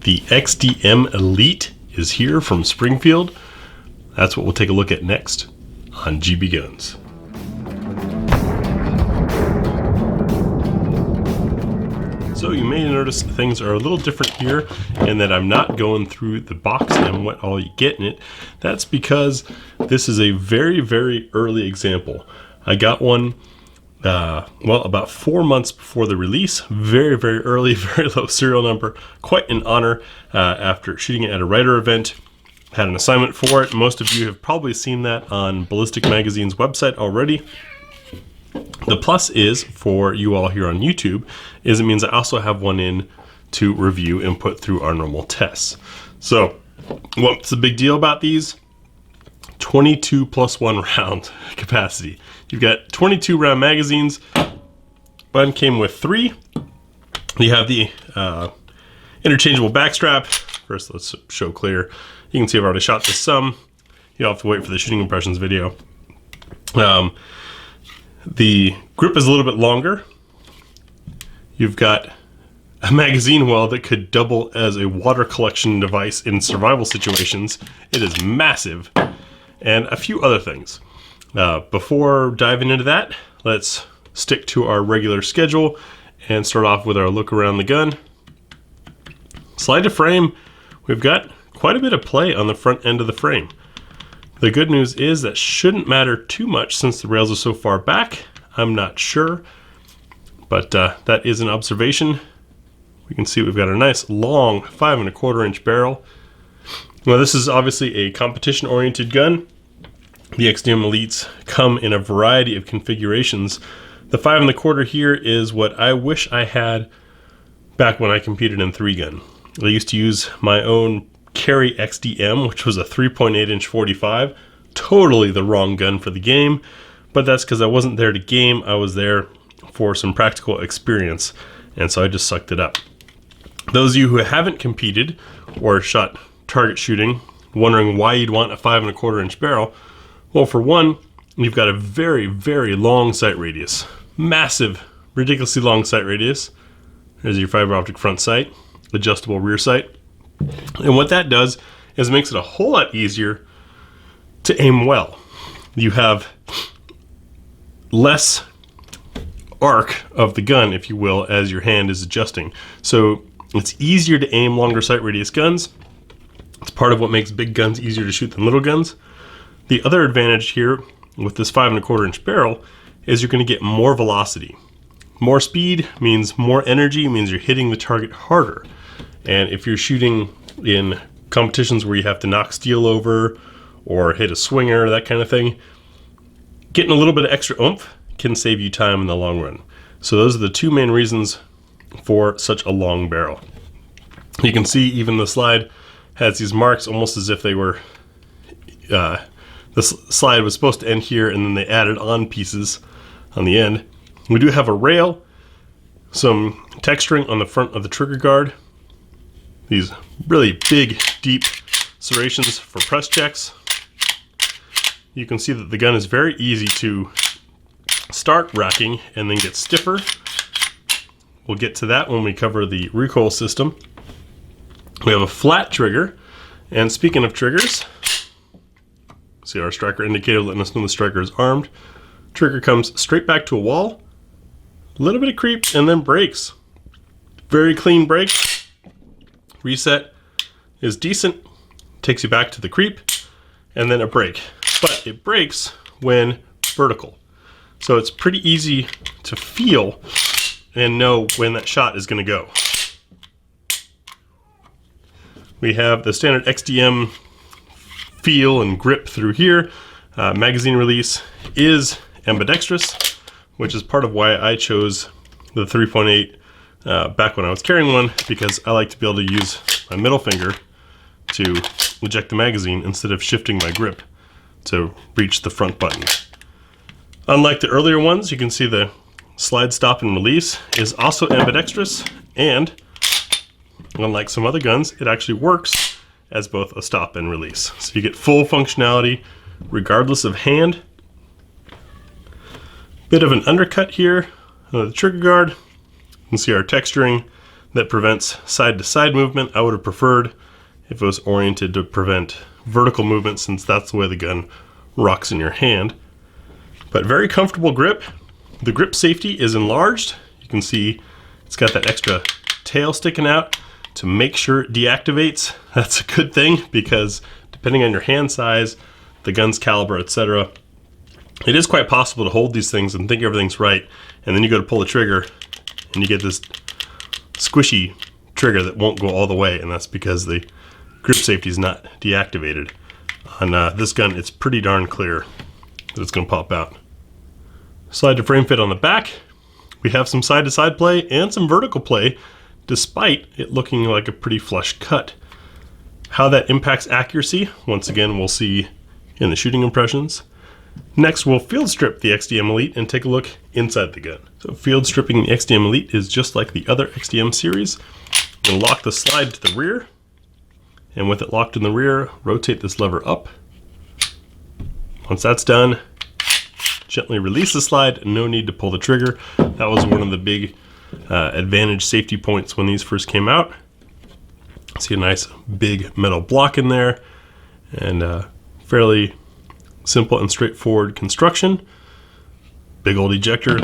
The XDm Elite is here from Springfield. That's what we'll take a look at next on GBGuns. So you may notice things are a little different here in that I'm not going through the box and what all you get in it. That's because this is a very, very early example. I got one well, about 4 months before the release. Very, very early, very low serial number. Quite an honor after shooting it at a writer event. Had an assignment for it. Most of you have probably seen that on Ballistic Magazine's website already. The plus is, for you all here on YouTube, is it means I also have one in to review and put through our normal tests. So, what's the big deal about these? 22 plus 1 round capacity. You've got 22 round magazines. Mine came with 3. You have the interchangeable backstrap. First, let's show clear. You can see I've already shot this some. You'll have to wait for the shooting impressions video. The grip is a little bit longer. You've got a magazine well that could double as a water collection device in survival situations. It is massive. And a few other things. Before diving into that, let's stick to our regular schedule and start off with our look around the gun. Slide to frame, we've got quite a bit of play on the front end of the frame. The good news is that shouldn't matter too much since the rails are so far back. I'm not sure, but that is an observation. We can see we've got a nice long 5 1/4 inch barrel. Well, this is obviously a competition-oriented gun. The XDm Elites come in a variety of configurations. The 5 1/4 here is what I wish I had back when I competed in 3-gun. I used to use my own Carry XDm, which was a 3.8 inch 45. Totally the wrong gun for the game, but that's because I wasn't there to game. I was there for some practical experience, and so I just sucked it up. Those of you who haven't competed or shot target shooting, wondering why you'd want a 5 1/4 inch barrel, well, for one, you've got a very, very long sight radius. Massive, ridiculously long sight radius. There's your fiber optic front sight, adjustable rear sight. And what that does is it makes it a whole lot easier to aim well. You have less arc of the gun, if you will, as your hand is adjusting. So it's easier to aim longer sight radius guns. It's part of what makes big guns easier to shoot than little guns. The other advantage here with this 5 1/4 inch barrel is you're going to get more velocity. More speed means more energy, means you're hitting the target harder. And if you're shooting in competitions where you have to knock steel over or hit a swinger, that kind of thing, getting a little bit of extra oomph can save you time in the long run. So those are the two main reasons for such a long barrel. You can see even the slide has these marks almost as if they were, the slide was supposed to end here and then they added on pieces on the end. We do have a rail, some texturing on the front of the trigger guard, these really big, deep serrations for press checks. You can see that the gun is very easy to start racking and then get stiffer. We'll get to that when we cover the recoil system. We have a flat trigger, and speaking of triggers, see our striker indicator letting us know the striker is armed. Trigger comes straight back to a wall, a little bit of creep, and then brakes. Very clean brakes. Reset is decent, takes you back to the creep, and then a brake. But it brakes when vertical. So it's pretty easy to feel and know when that shot is going to go. We have the standard XDm feel and grip through here. Magazine release is ambidextrous, which is part of why I chose the 3.8 back when I was carrying one, because I like to be able to use my middle finger to eject the magazine instead of shifting my grip to reach the front button. Unlike the earlier ones, you can see the slide stop and release is also ambidextrous, and unlike some other guns, it actually works as both a stop and release. So you get full functionality regardless of hand. Bit of an undercut here on the trigger guard. You can see our texturing. that prevents side-to-side movement. I would have preferred if it was oriented to prevent vertical movement, since that's the way the gun rocks in your hand. But very comfortable grip. The grip safety is enlarged. You can see it's got that extra tail sticking out to make sure it deactivates. That's a good thing, because depending on your hand size, the gun's caliber, etc., it is quite possible to hold these things and think everything's right, and then you go to pull the trigger and you get this squishy trigger that won't go all the way, and that's because the grip safety is not deactivated. On this gun, it's pretty darn clear that it's going to pop out. Slide to frame fit on the back. We have some side-to-side play and some vertical play, despite it looking like a pretty flush cut. How that impacts accuracy, once again, we'll see in the shooting impressions. Next, we'll field strip the XDm Elite and take a look inside the gun. So field stripping the XDm Elite is just like the other XDm series. We'll lock the slide to the rear, and with it locked in the rear, rotate this lever up. Once that's done, gently release the slide, no need to pull the trigger. That was one of the big advantage safety points when these first came out. See a nice big metal block in there, and fairly simple and straightforward construction. Big old ejector.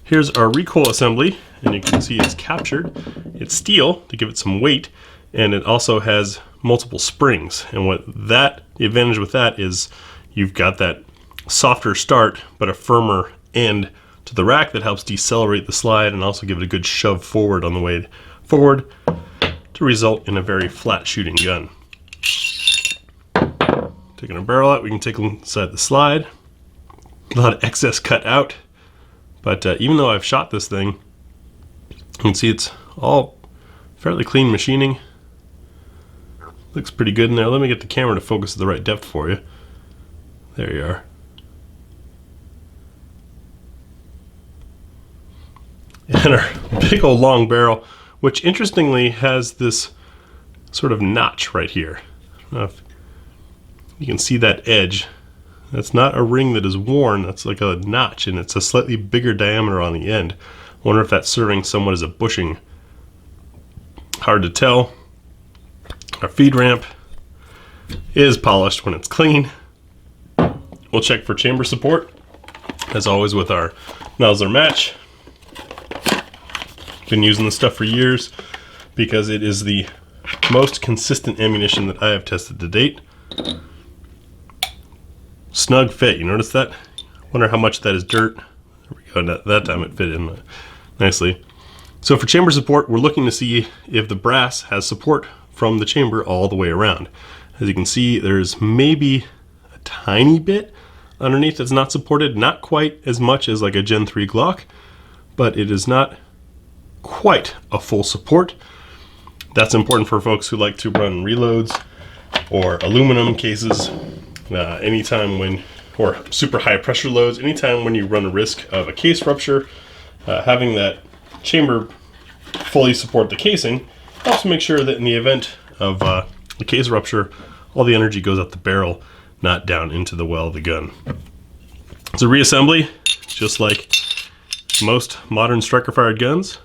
Here's our recoil assembly, and you can see it's captured. It's steel to give it some weight, and it also has multiple springs. And the advantage with that is you've got that softer start, but a firmer end to the rack that helps decelerate the slide and also give it a good shove forward on the way forward to result in a very flat shooting gun. Taking our barrel out, we can take inside the slide. A lot of excess cut out, but even though I've shot this thing, you can see it's all fairly clean machining. Looks pretty good in there. Let me get the camera to focus at the right depth for you. There you are. And our big old long barrel, which interestingly has this sort of notch right here. I don't know if you can see that edge. That's not a ring that is worn, that's like a notch, and it's a slightly bigger diameter on the end. I wonder if that's serving somewhat as a bushing. Hard to tell. Our feed ramp is polished when it's clean. We'll check for chamber support, as always with our nozzler match. Been using this stuff for years because it is the most consistent ammunition that I have tested to date. Snug fit, you notice that? Wonder how much that is dirt. There we go, that time it fit in nicely. So for chamber support, we're looking to see if the brass has support from the chamber all the way around. As you can see, there's maybe a tiny bit underneath that's not supported, not quite as much as like a Gen 3 Glock, but it is not quite a full support. That's important for folks who like to run reloads or aluminum cases anytime when, or super high pressure loads, anytime when you run a risk of a case rupture. Having that chamber fully support the casing helps make sure that in the event of a case rupture, all the energy goes out the barrel, not down into the well of the gun. It's a reassembly, just like most modern striker fired guns.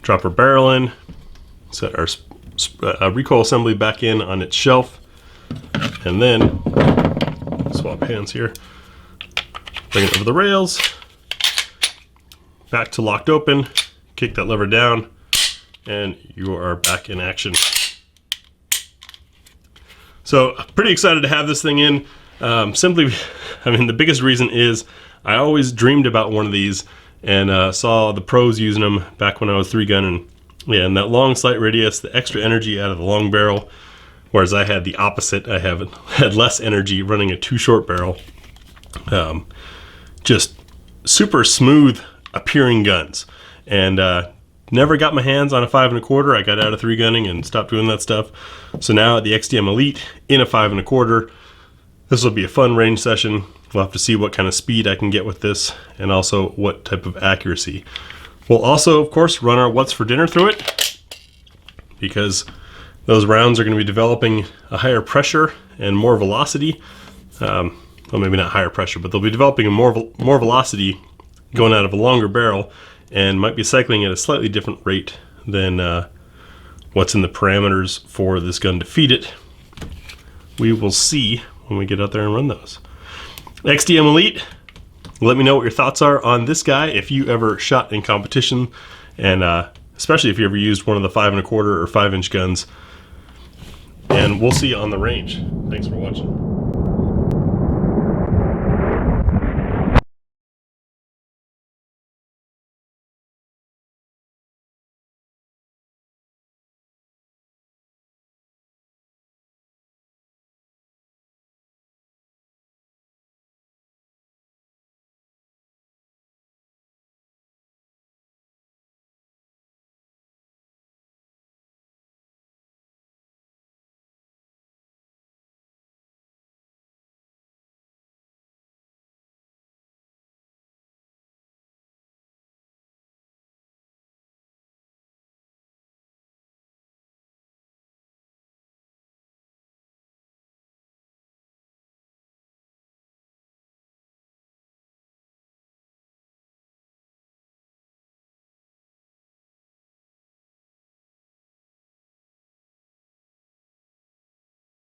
Drop our barrel in, set our recoil assembly back in on its shelf, and then swap hands here, bring it over the rails, back to locked open, kick that lever down, and you are back in action. So pretty excited to have this thing in. Simply, I mean, the biggest reason is I always dreamed about one of these and saw the pros using them back when I was 3-gunning. Yeah, and that long sight radius, the extra energy out of the long barrel, whereas I had the opposite. I had less energy running a too short barrel. Just super smooth appearing guns, and never got my hands on a 5 1/4. I got out of 3-gunning and stopped doing that stuff. So now the XDm Elite in a 5 1/4. This will be a fun range session. We'll have to see what kind of speed I can get with this, and also what type of accuracy. We'll also, of course, run our what's for dinner through it, because those rounds are going to be developing a higher pressure and more velocity. Well, maybe not higher pressure, but they'll be developing a more velocity going out of a longer barrel, and might be cycling at a slightly different rate than what's in the parameters for this gun to feed it. We will see when we get out there and run those. XDm Elite, let me know what your thoughts are on this guy if you ever shot in competition, and especially if you ever used one of the 5 1/4 or 5-inch guns. And we'll see you on the range. Thanks for watching.